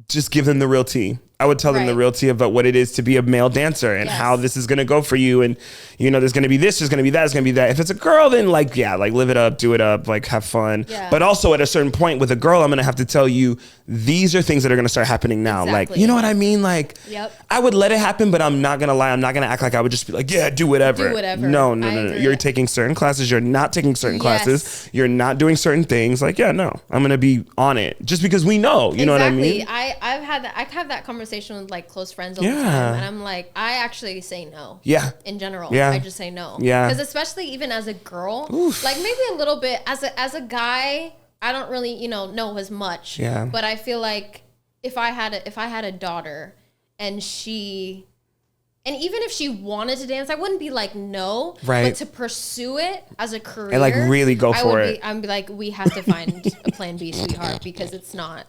just give them the real tea. I would tell them the Right. real tea about what it is to be a male dancer and Yes. how this is going to go for you. And, you know, there's going to be this, there's going to be that, there's going to be that. If it's a girl, then like, yeah, like live it up, do it up, like have fun. Yeah. But also at a certain point with a girl, I'm going to have to tell you, these are things that are going to start happening now. Like, Exactly. you know what I mean? Like, Yep. I would let it happen, but I'm not going to lie. I'm not going to act like I would just be like, yeah, do whatever. Do whatever. No. I agree. You're taking certain classes. You're not taking certain classes. You're not doing certain things. Like, yeah, no, I'm going to be on it just because we know, you know what I mean? I've had that conversation with like close friends all the Yeah. time, and I'm like, I actually say no. Yeah. In general, Yeah. I just say no. Yeah. Because especially even as a girl, like maybe a little bit as a guy, I don't really know as much. Yeah. But I feel like if I had a daughter and even if she wanted to dance, I wouldn't be like no. Right. But to pursue it as a career And, like, really go for it. I'd be like, we have to find a plan B, sweetheart, because it's not.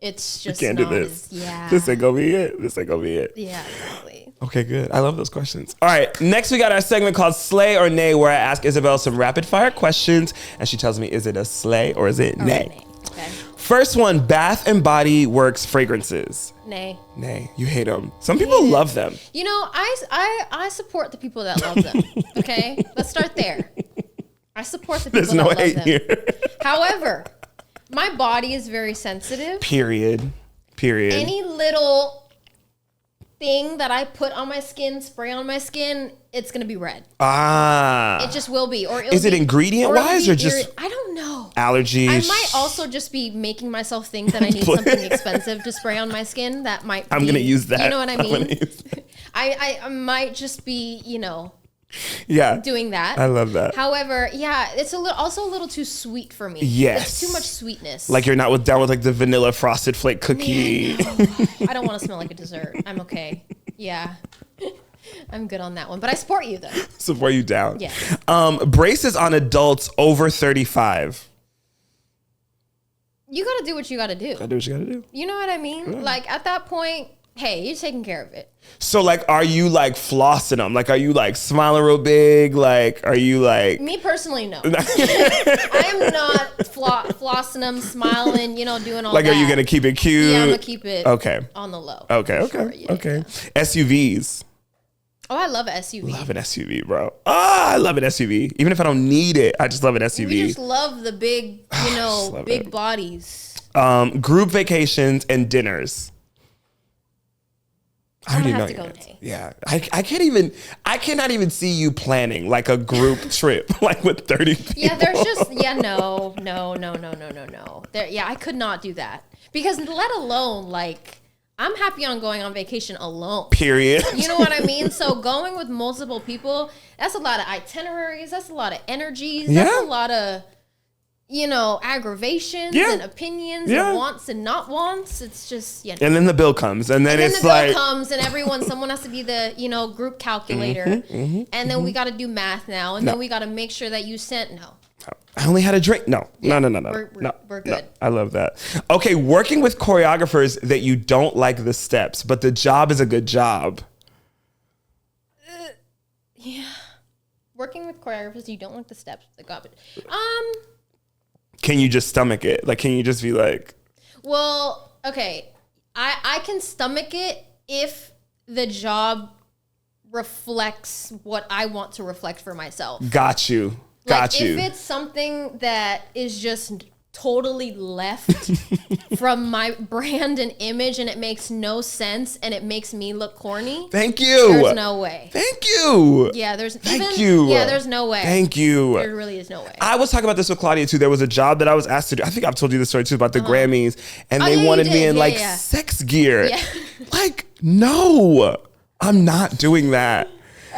It's just Can't not do this. yeah. This ain't gonna be it. This ain't gonna be it. Yeah, exactly. Okay, good. I love those questions. All right, next we got our segment called Slay or Nay, where I ask Ysabelle some rapid fire questions, and she tells me, is it a slay or is it nay? Okay. First one, Bath and Body Works fragrances. Nay. Nay, you hate them. Some people love them. You know, I support the people that love them. Okay, let's start there. I support the people There's no that love hate them. here. However, my body is very sensitive. Period. Any little thing that I put on my skin, spray on my skin, it's gonna be red. Ah. It just will be. Or Is it ingredient-wise or just I don't know. allergies? I might also just be making myself think that I need something expensive to spray on my skin. That might. I'm gonna use that. You know what I I'm mean? gonna use that. I might just be Yeah. doing that. I love that. However, yeah, it's also a little too sweet for me. Yes. It's too much sweetness. Like you're not down with like the vanilla frosted flake cookie. Man, no. I don't want to smell like a dessert. I'm okay. Yeah. I'm good on that one. But I support you though. Support you down. Yes. Braces on adults over 35. You gotta do what you gotta do. Gotta do what you gotta do. You know what I mean? Yeah. Like at that point, hey, you're taking care of it. So like, are you like flossing them? Like, are you like smiling real big? Like, are you like? Me personally, no. I am not flossing them, smiling, doing all Like, that. are you gonna keep it cute? Yeah, I'm gonna keep it okay on the low. Okay. Sure, yeah, Okay. yeah. SUVs. Oh, I love an SUV. Love an SUV, bro. I love an SUV. Even if I don't need it, I just love an SUV. We just love the big, love big it. bodies. Group vacations and dinners. I already know have to your go answer. nay. Yeah, I cannot even see you planning like a group trip, like with 30 people. Yeah, there's just no. I could not do that because let alone like I'm happy on going on vacation alone. Period. You know what I mean? So going with multiple people, that's a lot of itineraries. That's a lot of energies. That's Yeah. a lot of aggravations Yeah. and opinions Yeah. and wants and not wants. It's just And then the bill comes, and then And then it's the bill like comes and someone has to be the, group calculator. And then we got to do math now. And then we got to make sure that you sent, no. I only had a drink. No. We're No. good. I love that. Okay, working with choreographers that you don't like the steps, but the job is a good job. Yeah. Working with choreographers, you don't like the steps. The garbage. Can you just stomach it? Like, can you just be like, Well, okay. I can stomach it if the job reflects what I want to reflect for myself. got you. Got you. If it's something that is just totally left from my brand and image and it makes no sense and it makes me look corny, Thank you. there's no way. Thank you. Yeah, there's Thank you. Yeah, there's no way. Thank you. There really is no way. I was talking about this with Claudia too. There was a job that I was asked to do. I think I've told you this story too about the Grammys, and Oh, they yeah, you wanted me did. in Yeah, like yeah. sex gear. Yeah. Like, no, I'm not doing that.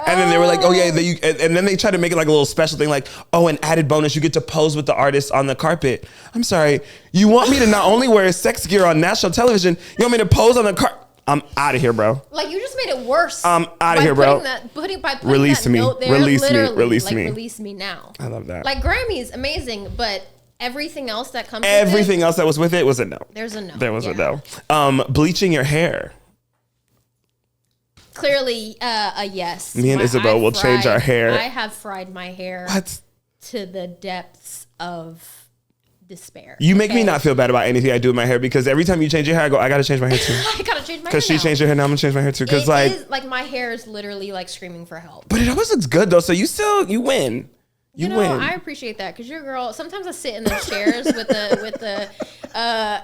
And then they were like, oh yeah, and then they tried to make it like a little special thing, like, oh, an added bonus, you get to pose with the artist on the carpet. I'm sorry, you want me to not only wear sex gear on national television, you want me to pose on the carpet? I'm out of here, bro. Like, you just made it worse. I'm out of here, bro. By putting Release that me. note there, Release me. literally, Release like, me. Release me now. I love that. Like, Grammy's amazing, but everything else that comes Everything else that was with it was a no. There's a no. There was a no. Bleaching your hair. Clearly, a yes. Me and Ysabelle will change our hair. I have fried my hair to the depths of despair. You make me not feel bad about anything I do with my hair, because every time you change your hair, I go, I gotta change my hair too. I gotta change my hair because she changed her hair, now I'm gonna change my hair too. Because like my hair is literally like screaming for help. But it always looks good though, so you win. You win. I appreciate that, because your girl. Sometimes I sit in the chairs with the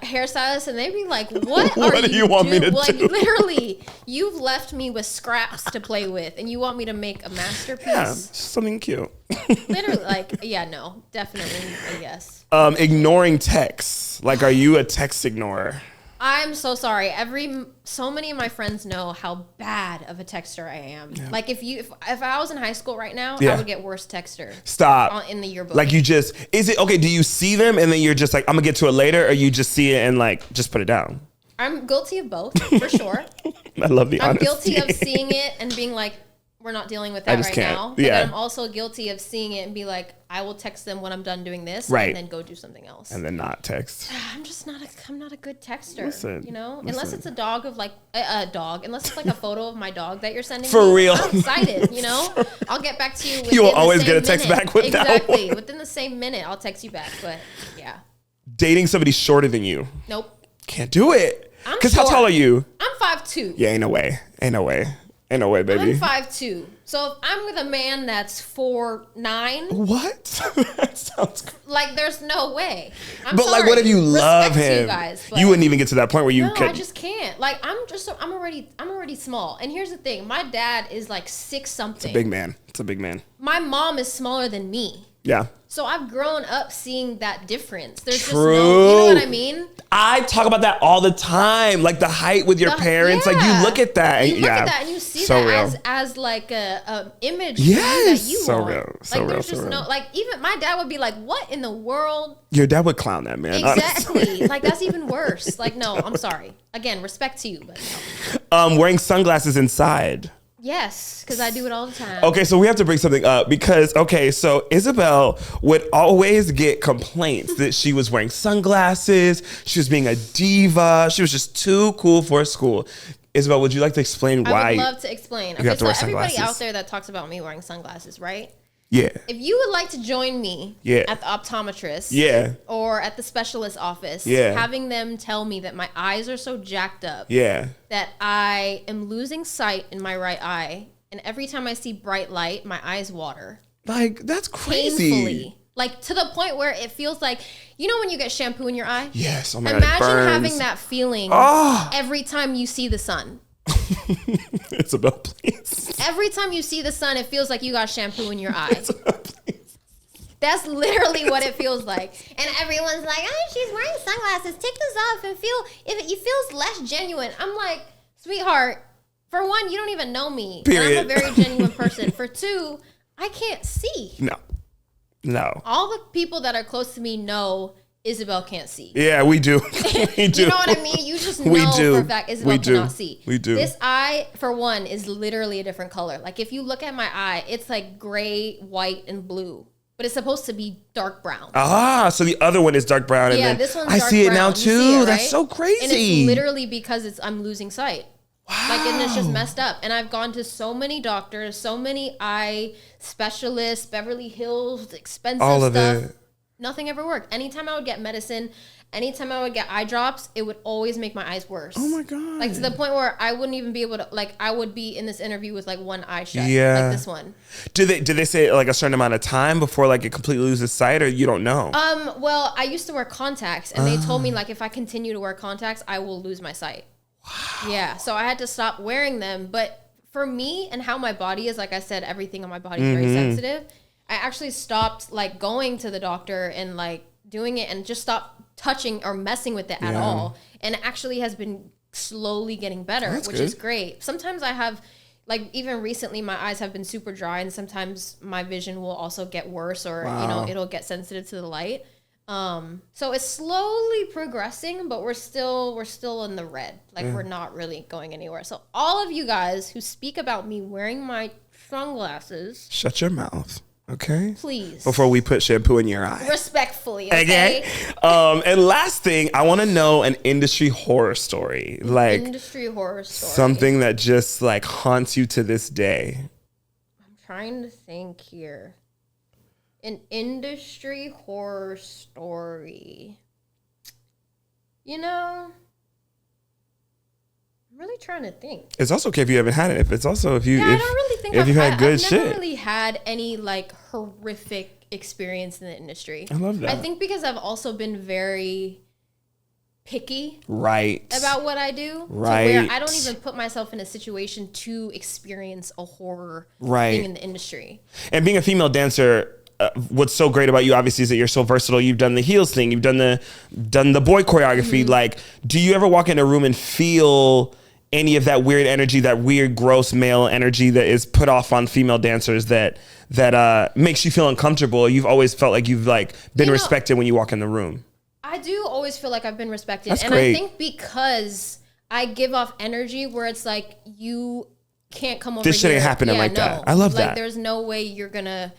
hairstylist, and they be like, "What do you want me to do?" Like, literally, you've left me with scraps to play with, and you want me to make a masterpiece. Yeah, something cute. Literally, like, yeah, no, definitely a yes. Ignoring texts. Like, are you a text ignorer? I'm so sorry. So many of my friends know how bad of a texter I am. Yeah. Like, if I was in high school right now, I would get worst texter. Stop. In the yearbook. Like, is it okay? Do you see them and then you're just like, I'm gonna get to it later, or you just see it and like just put it down? I'm guilty of both, for sure. I love the honesty. I'm guilty of seeing it and being like, we're not dealing with that right now. But then I'm also guilty of seeing it and be like, I will text them when I'm done doing this, and then go do something else. And then not text. I'm not a good texter. Listen, unless it's a dog of like a dog, unless it's like a photo of my dog that you're sending for me. real. I'm excited, I'll get back to you within you will the always same get a text minute. back with exactly. that one. Within the same minute, I'll text you back. But yeah. Dating somebody shorter than you. Nope. Can't do it. Because how tall are you? I'm 5'2". Yeah, ain't no way, baby. I'm 5'2". So if I'm with a man that's 4'9". What? That sounds crazy. Like, there's no way. But like, what if you love him? You guys, you wouldn't even get to that point where you could. I just can't. Like, I'm already small. And here's the thing: my dad is like 6 something. It's a big man. My mom is smaller than me. Yeah. So I've grown up seeing that difference. There's True. just no, you know what I mean? I talk about that all the time, like the height with your parents. Like, you look at that. You look at that and you see that as like a image that you so want. Real. So like, real. there's just no, like, even my dad would be like, what in the world? Your dad would clown that, man. Exactly. Honestly. Like, that's even worse. Like, no, I'm sorry. Again, respect to you, but no. Wearing sunglasses inside. Yes, because I do it all the time. Okay, so we have to bring something up because, so Ysabelle would always get complaints that she was wearing sunglasses, she was being a diva, she was just too cool for school. Ysabelle, would you like to explain why? I would love to explain. You have to wear everybody sunglasses. out there that talks about me wearing sunglasses, right? Yeah. If you would like to join me at the optometrist or at the specialist office, having them tell me that my eyes are so jacked up that I am losing sight in my right eye, and every time I see bright light, my eyes water. Like, that's crazy. Painfully. Like, to the point where it feels like, when you get shampoo in your eye? Yes. Oh my Imagine God, it burns. having that feeling every time you see the sun. Ysabelle, please. Every time you see the sun, it feels like you got shampoo in your eye. That's literally what it feels like. And everyone's like, oh, she's wearing sunglasses. Take this off and it feels less genuine. I'm like, sweetheart, for one, you don't even know me. Period. And I'm a very genuine person. For two, I can't see. No. All the people that are close to me know Ysabelle can't see. Yeah, we do. We do. You know what I mean? You just know for a fact Ysabelle cannot see. We do. This eye, for one, is literally a different color. Like, if you look at my eye, it's like gray, white, and blue. But it's supposed to be dark brown. So the other one is dark brown. And then this one's dark brown. I see it now too. It, right? That's so crazy. And it's literally because I'm losing sight. Wow. Like, and it's just messed up. And I've gone to so many doctors, so many eye specialists, Beverly Hills, expensive all of stuff. it. Nothing ever worked. Anytime I would get medicine, anytime I would get eye drops, it would always make my eyes worse. Oh my God. Like, to the point where I wouldn't even be able to, like, I would be in this interview with like one eye shut. Like this one. Did they say like a certain amount of time before like it completely loses sight, or you don't know? Well, I used to wear contacts, and they told me like if I continue to wear contacts, I will lose my sight. Wow. Yeah. So I had to stop wearing them. But for me and how my body is, like I said, everything on my body is very sensitive. I actually stopped like going to the doctor and like doing it, and just stopped touching or messing with it at all. And it actually has been slowly getting better, which is great. Sometimes I have like even recently my eyes have been super dry, and sometimes my vision will also get worse, or you know, it'll get sensitive to the light. So it's slowly progressing, but we're still in the red. Like we're not really going anywhere. So all of you guys who speak about me wearing my sunglasses, shut your mouth. Okay. Please. Before we put shampoo in your eye. Respectfully. Okay. And last thing, I want to know an industry horror story. Like industry horror story. Something that just like haunts you to this day. I'm trying to think here. An industry horror story. You know, I'm really trying to think. It's also okay if you haven't had it. I don't really think I've had good I've shit. never really had any like horrific experience in the industry. I love that. I think because I've also been very picky about what I do. Right. To where I don't even put myself in a situation to experience a horror thing in the industry. And being a female dancer, what's so great about you obviously is that you're so versatile. You've done the heels thing, you've done the boy choreography. Like, do you ever walk in a room and feel any of that weird energy, that weird gross male energy that is put off on female dancers that makes you feel uncomfortable? You've always felt like you've like been respected when you walk in the room. I do always feel like I've been respected. That's and great. I think because I give off energy where it's like, you can't come over this shit here. ain't happening that. I love that. Like, there's no way you're gonna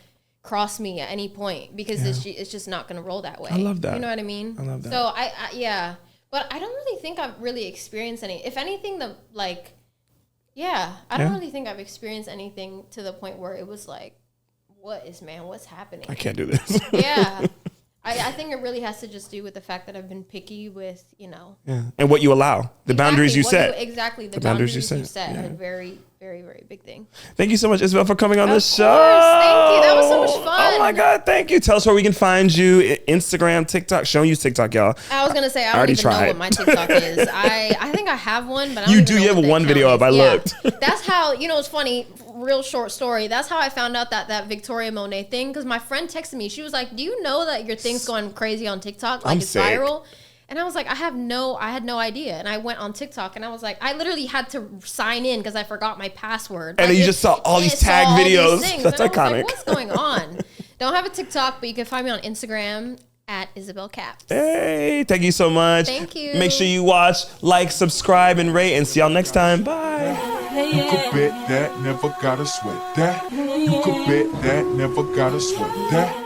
cross me at any point, because it's just not gonna roll that way. I love that. You know what I mean? I love that. So I but I don't really think I've really experienced any. If anything, I don't really think I've experienced anything to the point where it was like, what's happening? I can't do this. Yeah. I think it really has to just do with the fact that I've been picky with, you know. Yeah. And what you allow. The boundaries you set. The boundaries you set. Yeah. A very, very, very big thing. Thank you so much, Ysabelle, for coming on the show. Thank you. That was so much fun. Oh my God, thank you. Tell us where we can find you. Instagram, TikTok. Showing you TikTok, y'all. I was gonna say I don't even know what my TikTok is. I think I have one, but I don't even know You have what one video up. I looked. That's how, you know, it's funny. Real short story. That's how I found out that Victoria Monet thing, because my friend texted me. She was like, "Do you know that your thing's going crazy on TikTok? Like, it's viral?" And I was like, I had no idea. And I went on TikTok and I was like, I literally had to sign in because I forgot my password. And then you just saw all these tag videos. That's iconic. I was like, what's going on? Don't have a TikTok, but you can find me on Instagram at Ysabelle Caps. Hey, thank you so much. Thank you. Make sure you watch, like, subscribe, and rate. And see y'all next time. Bye. You could bet that, never gotta sweat that. You could bet that, never gotta sweat that.